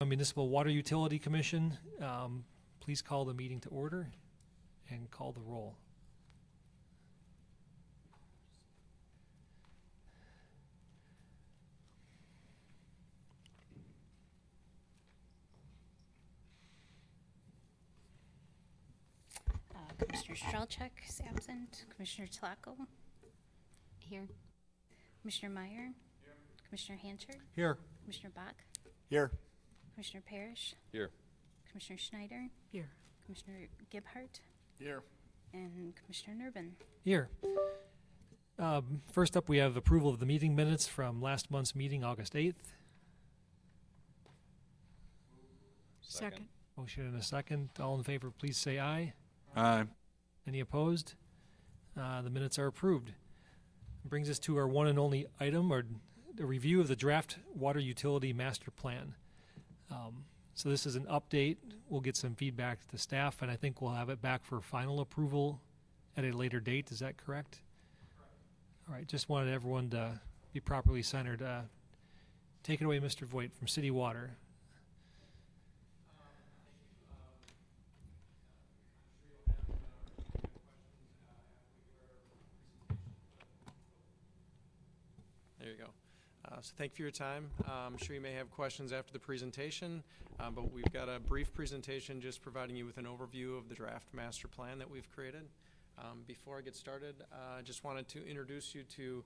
Municipal Water Utility Commission. Please call the meeting to order and call the roll. Commissioner Strelchuk is absent. Commissioner Tlako? Here. Commissioner Meyer? Here. Commissioner Hanchard? Here. Commissioner Bach? Here. Commissioner Parrish? Here. Commissioner Schneider? Here. Commissioner Gebhardt? Here. And Commissioner Nurbin. Here. First up, we have approval of the meeting minutes from last month's meeting, August 8th. Second. Motion and a second. All in favor, please say aye. Aye. Any opposed? The minutes are approved. Brings us to our one and only item, or the review of the draft water utility master plan. So this is an update. We'll get some feedback to staff, and I think we'll have it back for final approval at a later date. Is that correct? All right, just wanted everyone to be properly centered. Take it away, Mr. Voigt from City Water. There you go. So thank you for your time. I'm sure you may have questions after the presentation, but we've got a brief presentation just providing you with an overview of the draft master plan that we've created. Before I get started, I just wanted to introduce you to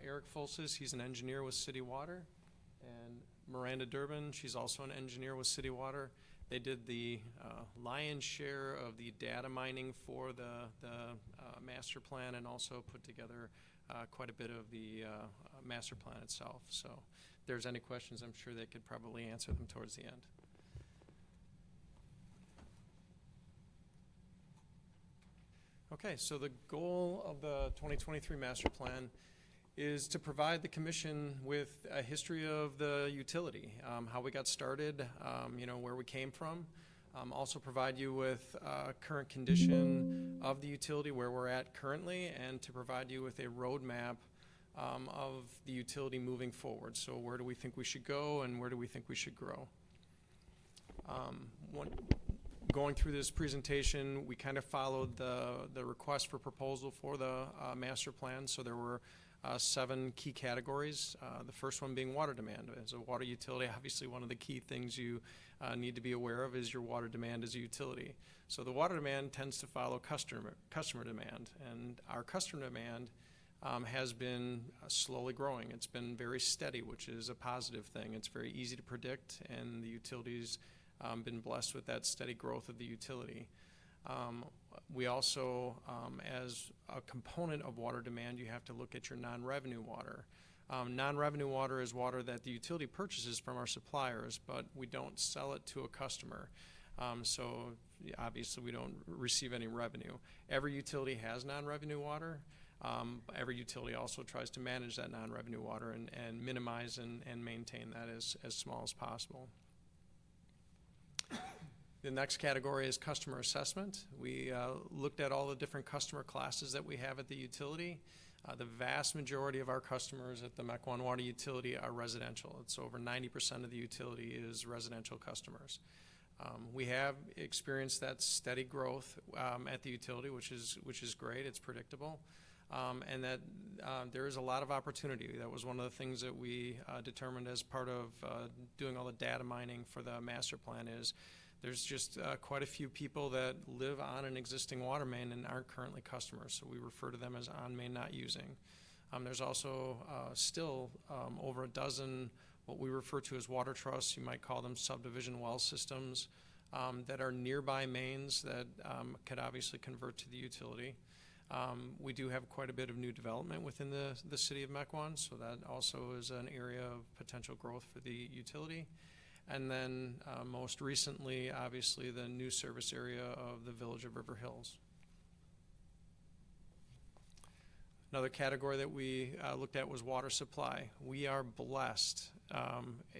Eric Fulsis. He's an engineer with City Water, and Miranda Durbin, she's also an engineer with City Water. They did the lion's share of the data mining for the master plan, and also put together quite a bit of the master plan itself. So if there's any questions, I'm sure they could probably answer them towards the end. Okay, so the goal of the 2023 master plan is to provide the commission with a history of the utility, how we got started, where we came from. Also provide you with current condition of the utility, where we're at currently, and to provide you with a roadmap of the utility moving forward. So where do we think we should go, and where do we think we should grow? Going through this presentation, we kind of followed the request for proposal for the master plan. So there were 7 key categories. The first one being water demand. As a water utility, obviously one of the key things you need to be aware of is your water demand as a utility. So the water demand tends to follow customer demand, and our customer demand has been slowly growing. It's been very steady, which is a positive thing. It's very easy to predict, and the utility's been blessed with that steady growth of the utility. We also, as a component of water demand, you have to look at your non-revenue water. Non-revenue water is water that the utility purchases from our suppliers, but we don't sell it to a customer. So obviously we don't receive any revenue. Every utility has non-revenue water. Every utility also tries to manage that non-revenue water and minimize and maintain that as small as possible. The next category is customer assessment. We looked at all the different customer classes that we have at the utility. The vast majority of our customers at the Mequon Water Utility are residential. It's over 90% of the utility is residential customers. We have experienced that steady growth at the utility, which is great. It's predictable, and that there is a lot of opportunity. That was one of the things that we determined as part of doing all the data mining for the master plan. Is there's just quite a few people that live on an existing water main and aren't currently customers, so we refer to them as on main not using. There's also still over a dozen what we refer to as water trusts, you might call them subdivision well systems, that are nearby mains that could obviously convert to the utility. We do have quite a bit of new development within the city of Mequon, so that also is an area of potential growth for the utility. And then most recently, obviously, the new service area of the Village of River Hills. Another category that we looked at was water supply. We are blessed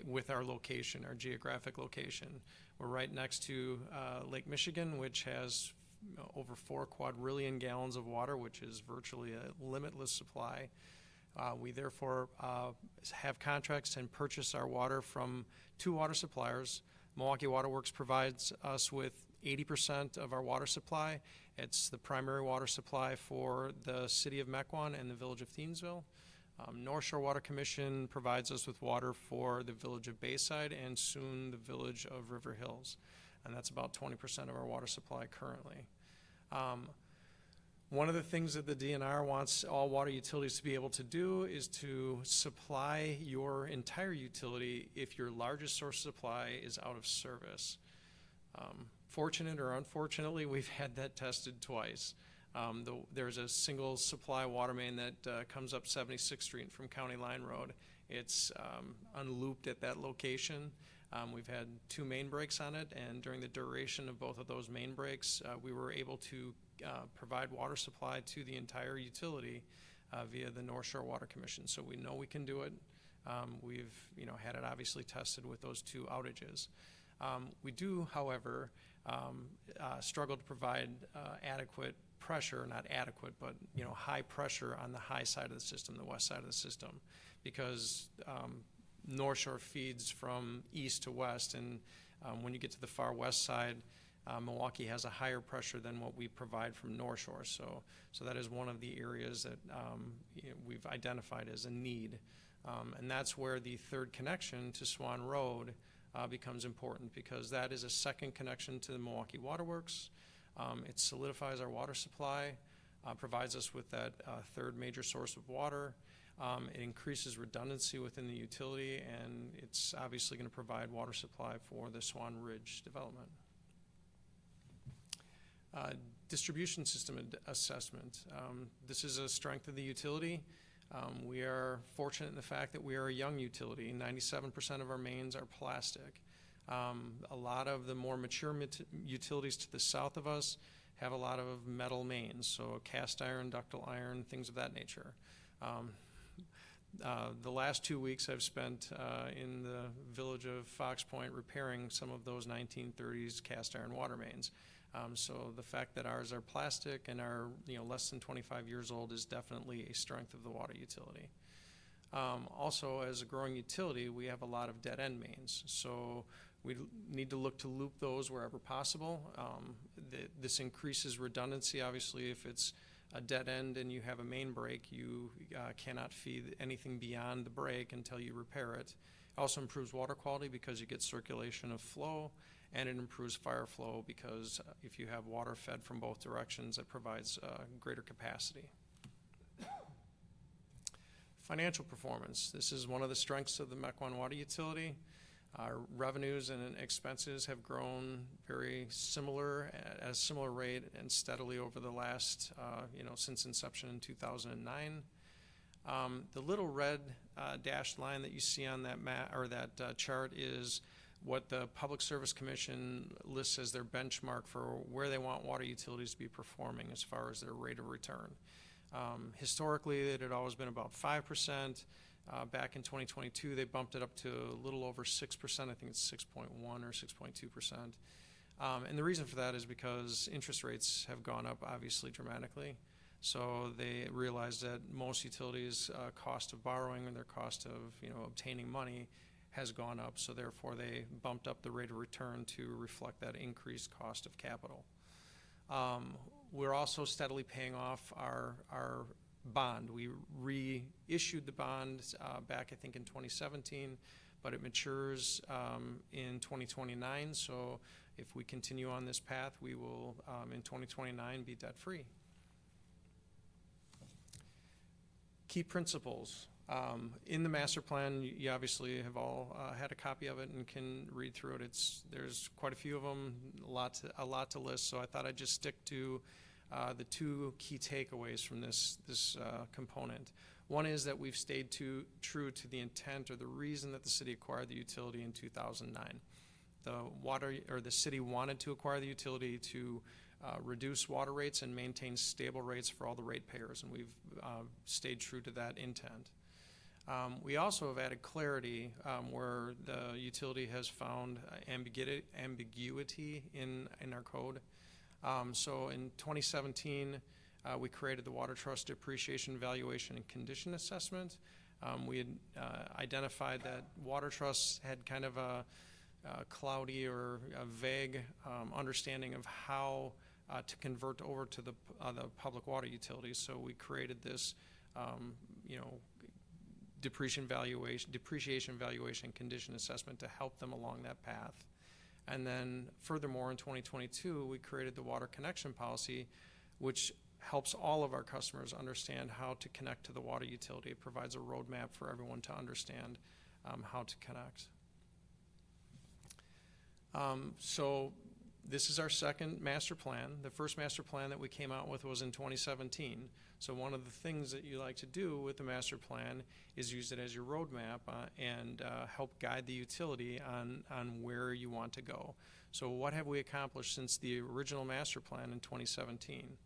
with our location, our geographic location. We're right next to Lake Michigan, which has over 4 quadrillion gallons of water, which is virtually a limitless supply. We therefore have contracts and purchase our water from 2 water suppliers. Milwaukee Water Works provides us with 80% of our water supply. It's the primary water supply for the city of Mequon and the village of Thiensville. North Shore Water Commission provides us with water for the village of Bayside and soon the village of River Hills. And that's about 20% of our water supply currently. One of the things that the DNR wants all water utilities to be able to do is to supply your entire utility if your largest source of supply is out of service. Fortunate or unfortunately, we've had that tested twice. There's a single supply water main that comes up 76th Street from County Line Road. It's unlooped at that location. We've had 2 main breaks on it, and during the duration of both of those main breaks, we were able to provide water supply to the entire utility via the North Shore Water Commission. So we know we can do it. We've had it obviously tested with those 2 outages. We do, however, struggle to provide adequate pressure, not adequate, but high pressure on the high side of the system, the west side of the system, because North Shore feeds from east to west, and when you get to the far west side, Milwaukee has a higher pressure than what we provide from North Shore. So that is one of the areas that we've identified as a need, and that's where the 3rd connection to Swan Road becomes important, because that is a second connection to the Milwaukee Water Works. It solidifies our water supply, provides us with that 3rd major source of water. It increases redundancy within the utility, and it's obviously going to provide water supply for the Swan Ridge development. Distribution system assessment. This is a strength of the utility. We are fortunate in the fact that we are a young utility. 97% of our mains are plastic. A lot of the more mature utilities to the south of us have a lot of metal mains, so cast iron, ductile iron, things of that nature. The last 2 weeks I've spent in the village of Fox Point repairing some of those 1930s cast iron water mains. So the fact that ours are plastic and are less than 25 years old is definitely a strength of the water utility. Also, as a growing utility, we have a lot of dead-end mains, so we need to look to loop those wherever possible. This increases redundancy. Obviously, if it's a dead end and you have a main break, you cannot feed anything beyond the break until you repair it. It also improves water quality because you get circulation of flow, and it improves fire flow because if you have water fed from both directions, it provides greater capacity. Financial performance. This is one of the strengths of the Mequon Water Utility. Our revenues and expenses have grown very similar, at a similar rate and steadily over the last, since inception in 2009. The little red dashed line that you see on that map or that chart is what the Public Service Commission lists as their benchmark for where they want water utilities to be performing as far as their rate of return. Historically, it had always been about 5%. Back in 2022, they bumped it up to a little over 6%. I think it's 6.1 or 6.2%. And the reason for that is because interest rates have gone up, obviously, dramatically. So they realized that most utilities' cost of borrowing and their cost of obtaining money has gone up. So therefore, they bumped up the rate of return to reflect that increased cost of capital. We're also steadily paying off our bond. We reissued the bond back, I think, in 2017, but it matures in 2029. So if we continue on this path, we will, in 2029, be debt-free. Key principles. In the master plan, you obviously have all had a copy of it and can read through it. There's quite a few of them, a lot to list, so I thought I'd just stick to the 2 key takeaways from this component. One is that we've stayed true to the intent or the reason that the city acquired the utility in 2009. The city wanted to acquire the utility to reduce water rates and maintain stable rates for all the ratepayers, and we've stayed true to that intent. We also have added clarity where the utility has found ambiguity in our code. So in 2017, we created the Water Trust Depreciation, Valuation, and Condition Assessment. We had identified that water trusts had kind of a cloudy or a vague understanding of how to convert over to the public water utilities. So we created this, depreciation, valuation, condition assessment to help them along that path. And then furthermore, in 2022, we created the water connection policy, which helps all of our customers understand how to connect to the water utility. It provides a roadmap for everyone to understand how to connect. So this is our second master plan. The first master plan that we came out with was in 2017. So one of the things that you like to do with the master plan is use it as your roadmap and help guide the utility on where you want to go. So what have we accomplished since the original master plan in 2017?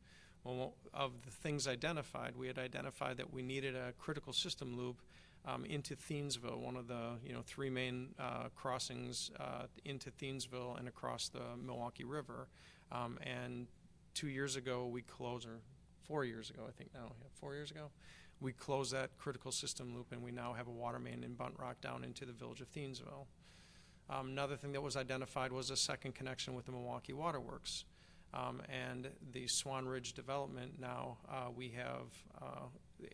Well, of the things identified, we had identified that we needed a critical system loop into Thiensville, one of the three main crossings into Thiensville and across the Milwaukee River. And 2 years ago we closed, or 4 years ago I think now, 4 years ago, we closed that critical system loop, and we now have a water main in Bunt Rock down into the village of Thiensville. Another thing that was identified was a second connection with the Milwaukee Waterworks. And the Swan Ridge development now, we have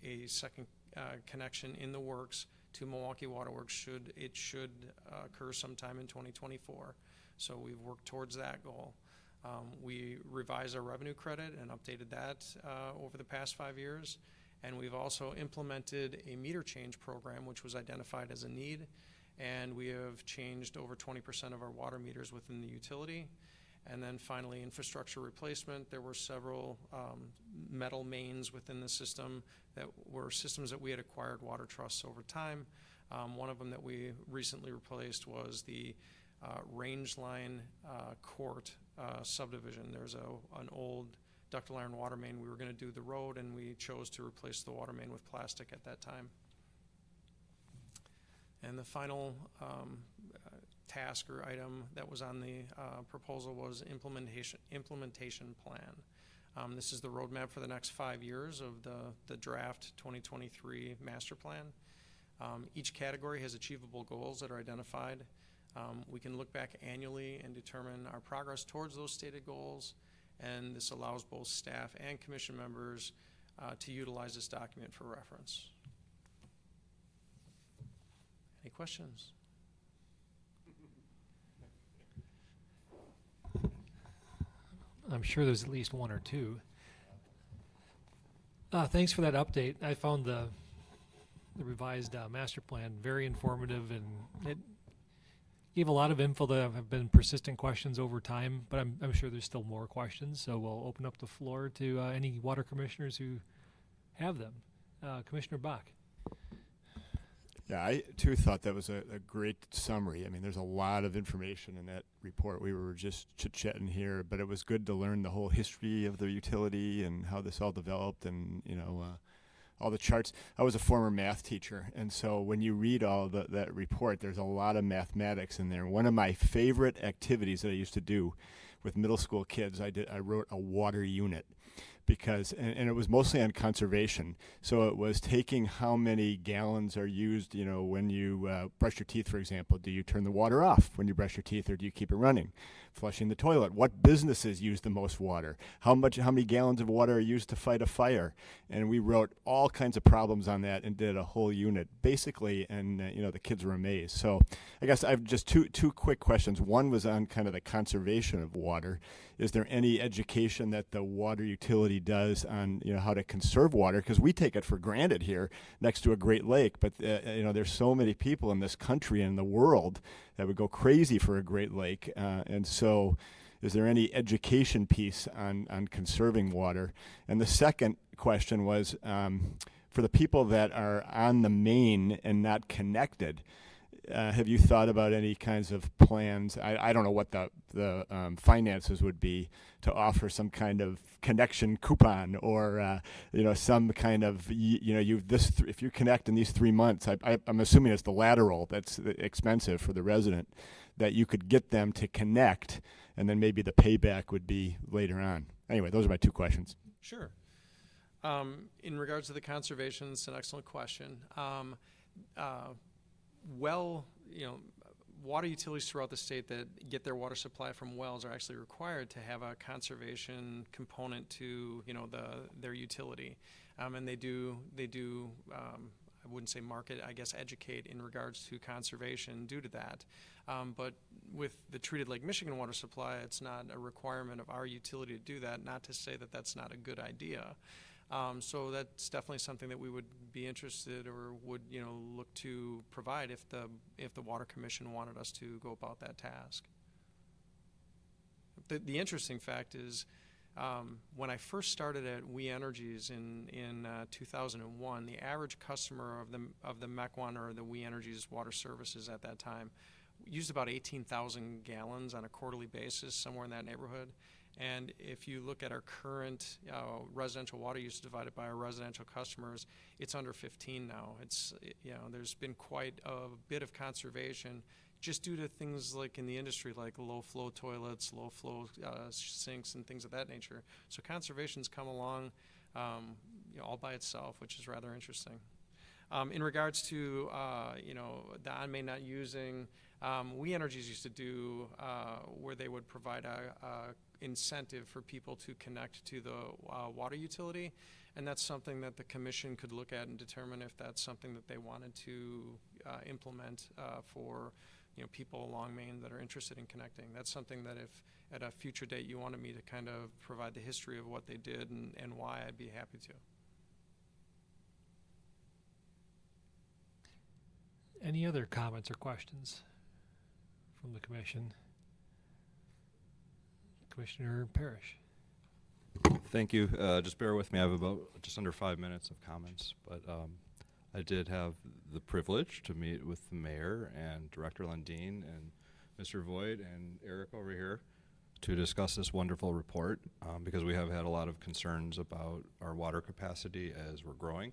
a second connection in the works to Milwaukee Waterworks. It should occur sometime in 2024. So we've worked towards that goal. We revised our revenue credit and updated that over the past 5 years. And we've also implemented a meter change program, which was identified as a need. And we have changed over 20% of our water meters within the utility. And then finally, infrastructure replacement. There were several metal mains within the system that were systems that we had acquired water trusts over time. One of them that we recently replaced was the Range Line Court subdivision. There's an old ductile iron water main. We were going to do the road, and we chose to replace the water main with plastic at that time. And the final task or item that was on the proposal was implementation plan. This is the roadmap for the next 5 years of the draft 2023 master plan. Each category has achievable goals that are identified. We can look back annually and determine our progress towards those stated goals, and this allows both staff and commission members to utilize this document for reference. Any questions? I'm sure there's at least one or two. Thanks for that update. I found the revised master plan very informative, and it gave a lot of info that have been persistent questions over time, but I'm sure there's still more questions, so we'll open up the floor to any water commissioners who have them. Commissioner Bach. Yeah, I too thought that was a great summary. I mean, there's a lot of information in that report. We were just chit-chatting here, but it was good to learn the whole history of the utility and how this all developed, and all the charts. I was a former math teacher, and so when you read all that report, there's a lot of mathematics in there. One of my favorite activities that I used to do with middle school kids, I wrote a water unit. Because, and it was mostly on conservation. So it was taking how many gallons are used, when you brush your teeth, for example. Do you turn the water off when you brush your teeth, or do you keep it running? Flushing the toilet. What businesses use the most water? How many gallons of water are used to fight a fire? And we wrote all kinds of problems on that and did a whole unit, basically, and the kids were amazed. So I guess I have just two quick questions. One was on kind of the conservation of water. Is there any education that the water utility does on how to conserve water? Because we take it for granted here next to a Great Lake, but there's so many people in this country and in the world that would go crazy for a Great Lake, and so is there any education piece on conserving water? And the second question was for the people that are on the main and not connected. Have you thought about any kinds of plans? I don't know what the finances would be to offer some kind of connection coupon, or some kind of if you connect in these 3 months. I'm assuming it's the lateral that's expensive for the resident, that you could get them to connect, and then maybe the payback would be later on. Anyway, those are my two questions. Sure. In regards to the conservation, it's an excellent question. Water utilities throughout the state that get their water supply from wells are actually required to have a conservation component to, their utility. And they do, I wouldn't say market, I guess educate in regards to conservation due to that. But with the treated Lake Michigan water supply, it's not a requirement of our utility to do that, not to say that that's not a good idea. So that's definitely something that we would be interested or would, look to provide if the Water Commission wanted us to go about that task. The interesting fact is, when I first started at We Energies in 2001, the average customer of the Mequon or the We Energies water services at that time used about 18,000 gallons on a quarterly basis, somewhere in that neighborhood. And if you look at our current residential water use divided by our residential customers, it's under 15 now. There's been quite a bit of conservation just due to things like in the industry, like low flow toilets, low flow sinks, and things of that nature. So conservation's come along, all by itself, which is rather interesting. In regards to the on-main not using, We Energies used to do where they would provide a incentive for people to connect to the water utility, and that's something that the commission could look at and determine if that's something that they wanted to implement for people along Maine that are interested in connecting. That's something that if at a future date you wanted me to kind of provide the history of what they did and why, I'd be happy to. Any other comments or questions from the commission? Commissioner Parrish. Thank you. Just bear with me. I have about just under 5 minutes of comments, but I did have the privilege to meet with the mayor and Director Lundin and Mr. Voigt and Eric over here to discuss this wonderful report because we have had a lot of concerns about our water capacity as we're growing.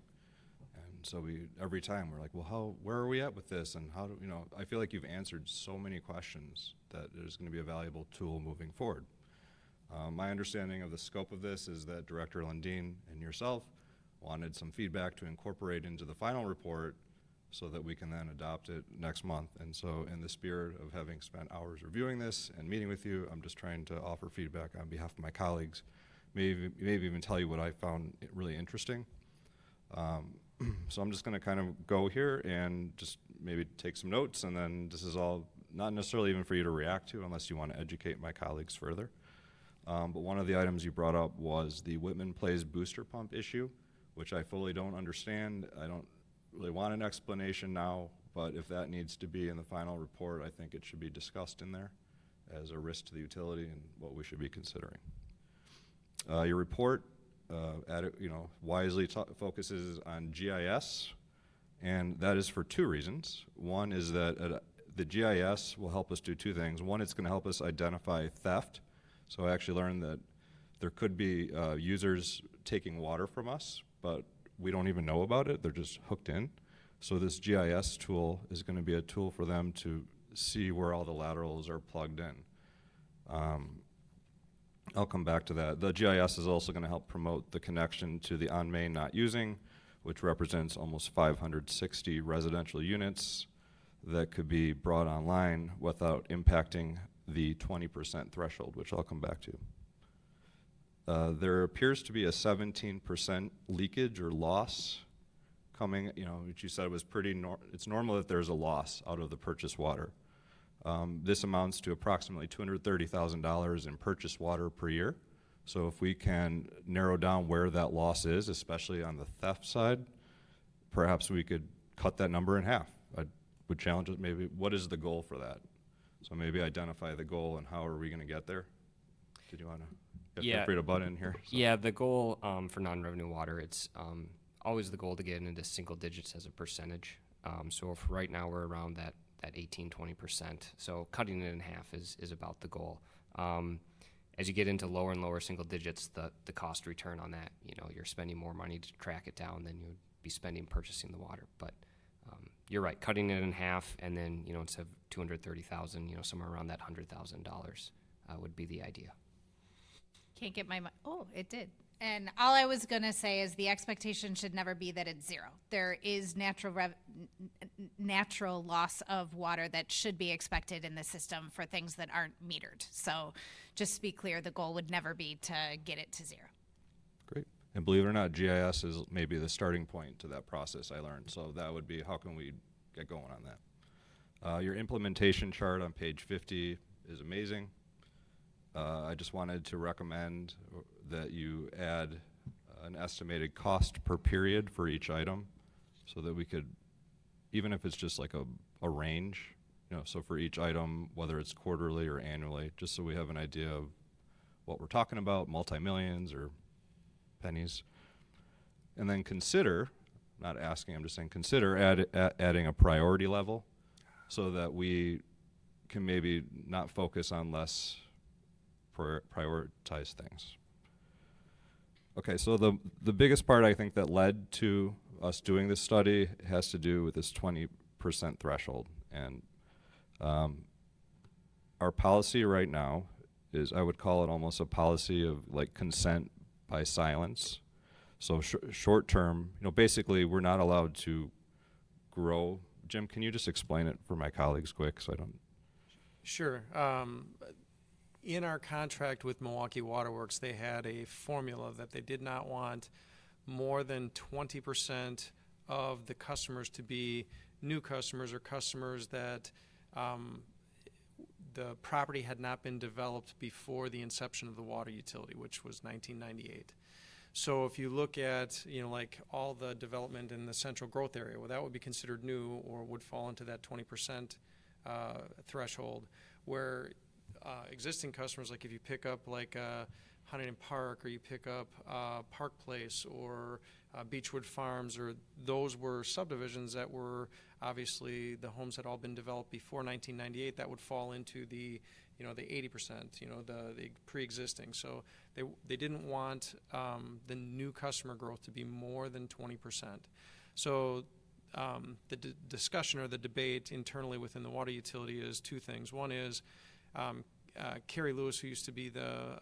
And so every time we're like, well, where are we at with this? And how do, I feel like you've answered so many questions that there's going to be a valuable tool moving forward. My understanding of the scope of this is that Director Lundin and yourself wanted some feedback to incorporate into the final report so that we can then adopt it next month. And so in the spirit of having spent hours reviewing this and meeting with you, I'm just trying to offer feedback on behalf of my colleagues, maybe even tell you what I found really interesting. So I'm just going to kind of go here and just maybe take some notes, and then this is all not necessarily even for you to react to unless you want to educate my colleagues further. But one of the items you brought up was the Whitman Place booster pump issue, which I fully don't understand. I don't really want an explanation now, but if that needs to be in the final report, I think it should be discussed in there as a risk to the utility and what we should be considering. Your report wisely focuses on GIS, and that is for two reasons. One is that the GIS will help us do two things. One, it's going to help us identify theft. So I actually learned that there could be users taking water from us, but we don't even know about it. They're just hooked in. So this GIS tool is going to be a tool for them to see where all the laterals are plugged in. I'll come back to that. The GIS is also going to help promote the connection to the on-main not using, which represents almost 560 residential units that could be brought online without impacting the 20% threshold, which I'll come back to. There appears to be a 17% leakage or loss coming, which you said was it's normal that there's a loss out of the purchased water. This amounts to approximately $230,000 in purchased water per year. So if we can narrow down where that loss is, especially on the theft side, perhaps we could cut that number in half. I would challenge it maybe, what is the goal for that? So maybe identify the goal and how are we going to get there? Did you want to feel free to butt in here? So. Yeah, the goal for non-revenue water, it's always the goal to get into single digits as a percentage. So if right now we're around that 18-20%. So cutting it in half is about the goal. As you get into lower and lower single digits, the cost return on that, you're spending more money to track it down than you would be spending purchasing the water. But you're right, cutting it in half, and then instead of $230,000, somewhere around that $100,000 would be the idea. Can't get my mic. Oh, it did. And all I was going to say is the expectation should never be that it's zero. There is natural loss of water that should be expected in the system for things that aren't metered. So just to be clear, the goal would never be to get it to zero. Great. And believe it or not, GIS is maybe the starting point to that process, I learned. So that would be, how can we get going on that? Your implementation chart on page 50 is amazing. I just wanted to recommend that you add an estimated cost per period for each item so that we could, even if it's just like a range, so for each item, whether it's quarterly or annually, just so we have an idea of what we're talking about, multi-millions or pennies. And then consider, not asking, I'm just saying consider adding a priority level so that we can maybe not focus on less prioritize things. Okay, so the biggest part I think that led to us doing this study has to do with this 20% threshold. And our policy right now is, I would call it almost a policy of like consent by silence. So short term, basically we're not allowed to grow. Jim, can you just explain it for my colleagues quick so I don't? Sure. In our contract with Milwaukee Waterworks, they had a formula that they did not want more than 20% of the customers to be new customers or customers that the property had not been developed before the inception of the water utility, which was 1998. So if you look at, like all the development in the central growth area, well, that would be considered new or would fall into that 20% threshold, where existing customers, like if you pick up like Huntington Park, or you pick up Park Place or Beechwood Farms, or those were subdivisions that were obviously the homes had all been developed before 1998. That would fall into the the 80%, the pre-existing. So they didn't want the new customer growth to be more than 20%. So the discussion or the debate internally within the water utility is two things. One is Carrie Lewis, who used to be the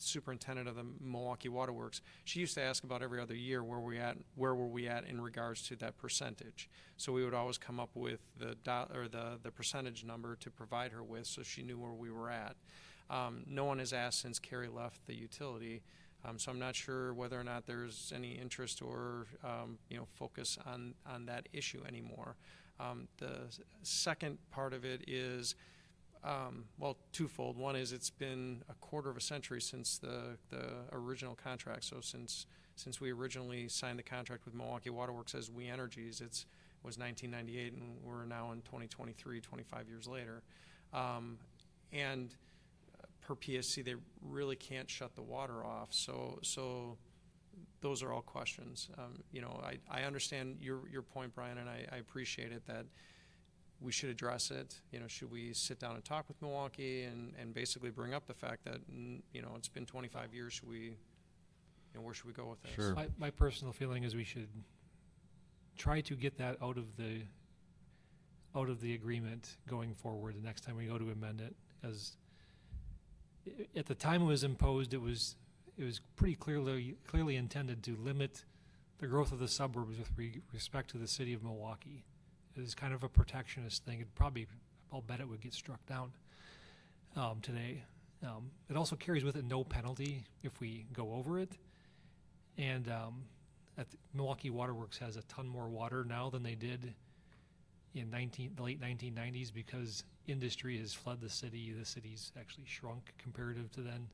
superintendent of the Milwaukee Waterworks, she used to ask about every other year where were we at in regards to that percentage. So we would always come up with the percentage number to provide her with, so she knew where we were at. No one has asked since Carrie left the utility, so I'm not sure whether or not there's any interest or focus on that issue anymore. The second part of it is, twofold. One is it's been a quarter of a century since the original contract. So since we originally signed the contract with Milwaukee Waterworks as We Energies, it was 1998, and we're now in 2023, 25 years later. And per PSC, they really can't shut the water off. So those are all questions. I understand your point, Brian, and I appreciate it that we should address it. Should we sit down and talk with Milwaukee and basically bring up the fact that it's been 25 years? Should we, where should we go with this? Sure. My personal feeling is we should try to get that out of the agreement going forward the next time we go to amend it. As at the time it was imposed, it was pretty clearly intended to limit the growth of the suburbs with respect to the city of Milwaukee. It is kind of a protectionist thing. I'll bet it would get struck down today. It also carries with it no penalty if we go over it. And Milwaukee Waterworks has a ton more water now than they did in the late 1990s because industry has fled the city. The city's actually shrunk comparative to then.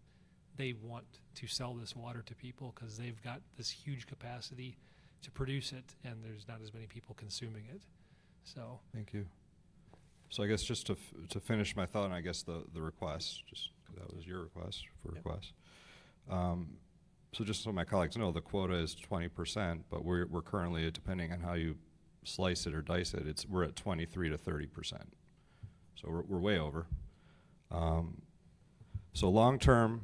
They want to sell this water to people because they've got this huge capacity to produce it, and there's not as many people consuming it. So Thank you. So I guess just to finish my thought, and I guess the request, just because that was your request for Yep. request. So just so my colleagues know, the quota is 20%, but we're currently, depending on how you slice it or dice it, we're at 23 to 30%. So we're way over. So long term,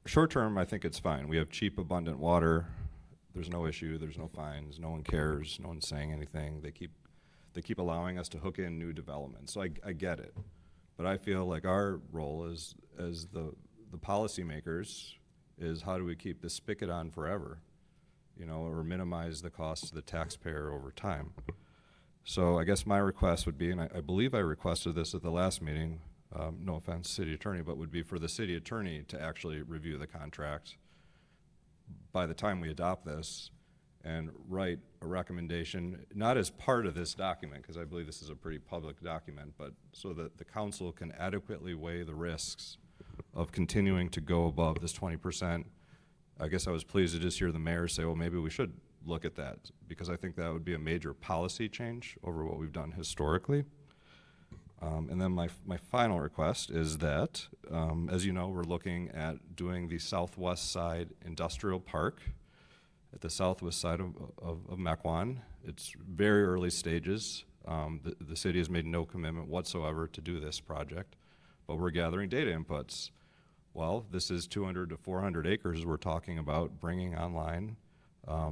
short term, I think it's fine. We have cheap, abundant water. There's no issue. There's no fines. No one cares. No one's saying anything. They keep allowing us to hook in new development. So I get it. But I feel like our role as the policymakers is how do we keep this spigot on forever, you know, or minimize the cost to the taxpayer over time. So I guess my request would be, and I believe I requested this at the last meeting, no offense, city attorney, but would be for the city attorney to actually review the contract by the time we adopt this and write a recommendation, not as part of this document, because I believe this is a pretty public document, but so that the council can adequately weigh the risks of continuing to go above this 20%. I guess I was pleased to just hear the mayor say, well, maybe we should look at that, because I think that would be a major policy change over what we've done historically. And then my final request is that, as you know, we're looking at doing the southwest side industrial park at the southwest side of Mequon. It's very early stages. The city has made no commitment whatsoever to do this project, but we're gathering data inputs. Well, this is 200 to 400 acres we're talking about bringing online,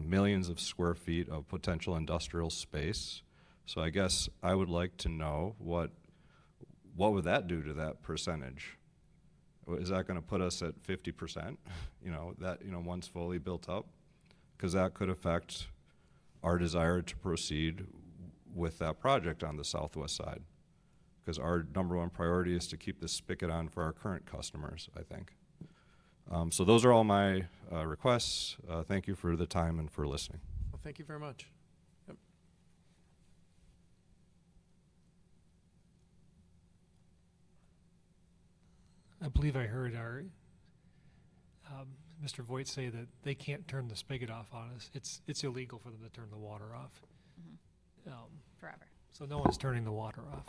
millions of square feet of potential industrial space. So I guess I would like to know what would that do to that percentage? Is that going to put us at 50%? You know, that, you know, once fully built up? Because that could affect our desire to proceed with that project on the southwest side. Because our number one priority is to keep this spigot on for our current customers, I think. So those are all my requests. Thank you for the time and for listening. Well, thank you very much. Yep. I believe I heard our Mr. Voigt say that they can't turn the spigot off on us. It's illegal for them to turn the water off. Forever. So no one's turning the water off.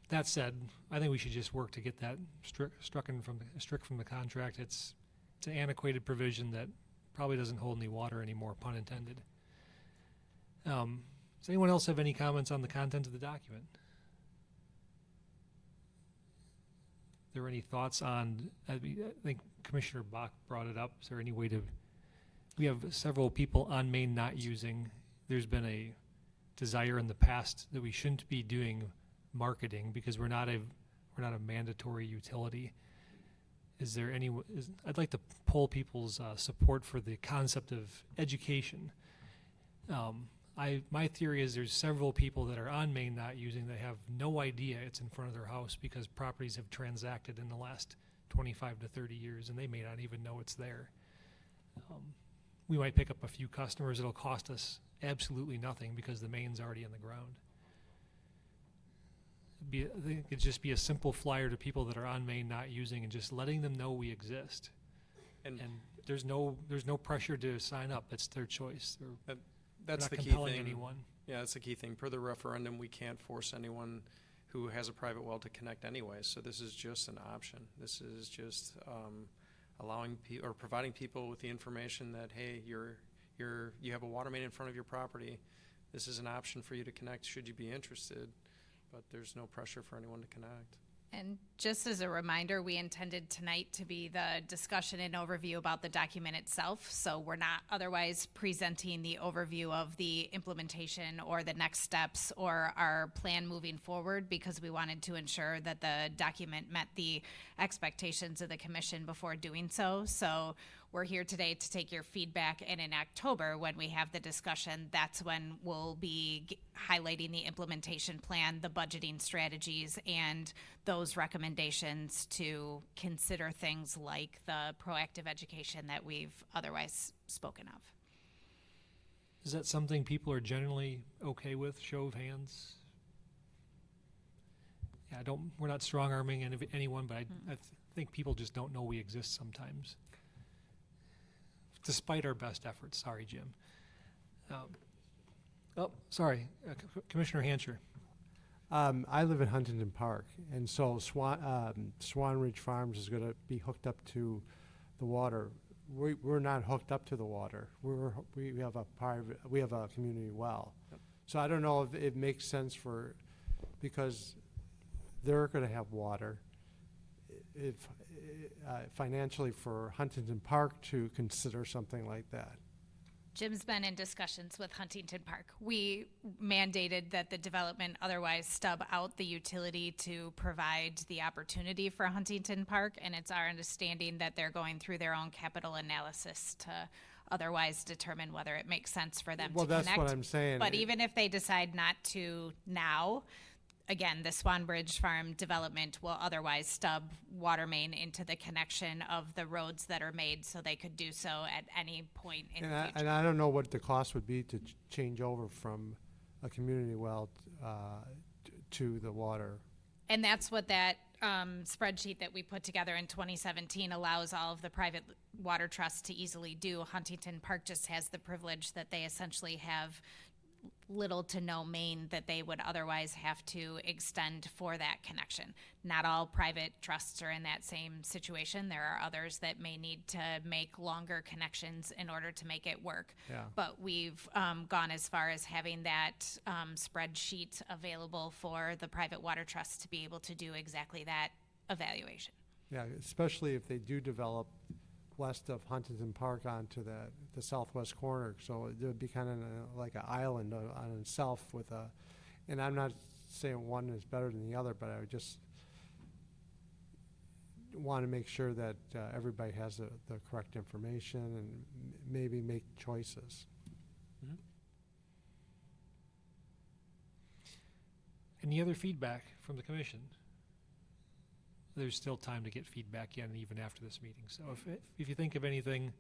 That said, I think we should just work to get that struck from the contract. It's an antiquated provision that probably doesn't hold any water anymore, pun intended. Does anyone else have any comments on the content of the document? Are there any thoughts on, I think Commissioner Bach brought it up, is there any way to, we have several people on Main not using, there's been a desire in the past that we shouldn't be doing marketing because we're not a mandatory utility. Is there any, I'd like to poll people's support for the concept of education. My theory is there's several people that are on Main not using that have no idea it's in front of their house because properties have transacted in the last 25 to 30 years and they may not even know it's there. We might pick up a few customers. It'll cost us absolutely nothing because the main's already in the ground. I think it'd just be a simple flyer to people that are on Main not using and just letting them know we exist. And there's no pressure to sign up. It's their choice. That's not the key compelling thing. anyone. Yeah, that's the key thing. Per the referendum, we can't force anyone who has a private well to connect anyway. So this is just an option. This is just allowing or providing people with the information that, hey, you have a water main in front of your property. This is an option for you to connect should you be interested, but there's no pressure for anyone to connect. And just as a reminder, we intended tonight to be the discussion and overview about the document itself. So we're not otherwise presenting the overview of the implementation or the next steps or our plan moving forward because we wanted to ensure that the document met the expectations of the commission before doing so. So we're here today to take your feedback, and in October, when we have the discussion, that's when we'll be highlighting the implementation plan, the budgeting strategies, and those recommendations to consider things like the proactive education that we've otherwise spoken of. Is that something people are generally okay with? Show of hands? Yeah, we're not strong arming anyone, but I think people just don't know we exist sometimes. Despite our best efforts. Sorry, Jim. Sorry, Commissioner Hancher. I live in Huntington Park, and so Swan Ridge Farms is going to be hooked up to the water. We're not hooked up to the water. We have a community well. Yep. So I don't know if it makes sense because they're going to have water. If financially for Huntington Park to consider something like that. Jim's been in discussions with Huntington Park. We mandated that the development otherwise stub out the utility to provide the opportunity for Huntington Park, and it's our understanding that they're going through their own capital analysis to otherwise determine whether it makes sense for them Well, to that's connect. what I'm saying. But even if they decide not to now, again, the Swan Bridge Farm development will otherwise stub water main into the connection of the roads that are made, so they could do so at any point in the future. And I don't know what the cost would be to change over from a community well to the water. And that's what that spreadsheet that we put together in 2017 allows all of the private water trusts to easily do. Huntington Park just has the privilege that they essentially have little to no main that they would otherwise have to extend for that connection. Not all private trusts are in that same situation. There are others that may need to make longer connections in order to make it work. Yeah. But we've gone as far as having that spreadsheet available for the private water trusts to be able to do exactly that evaluation. Yeah, especially if they do develop west of Huntington Park onto the southwest corner. So it would be kind of like an island on itself with and I'm not saying one is better than the other, but I would just want to make sure that everybody has the correct information and maybe make choices. Mhm. Any other feedback from the commission? There's still time to get feedback in even after this meeting. So if you think of anything,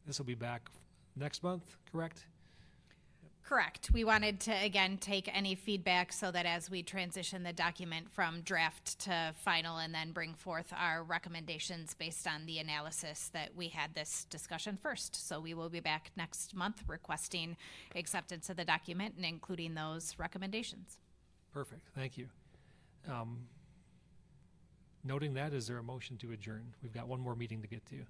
this will be back next month, correct? Correct. We wanted to, again, take any feedback so that as we transition the document from draft to final and then bring forth our recommendations based on the analysis that we had this discussion first. So we will be back next month requesting acceptance of the document and including those recommendations. Perfect, thank you. Noting that, is there a motion to adjourn? We've got one more meeting to get to.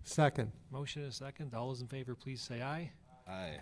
Second. Motion is second. All those in favor, please say aye. Aye.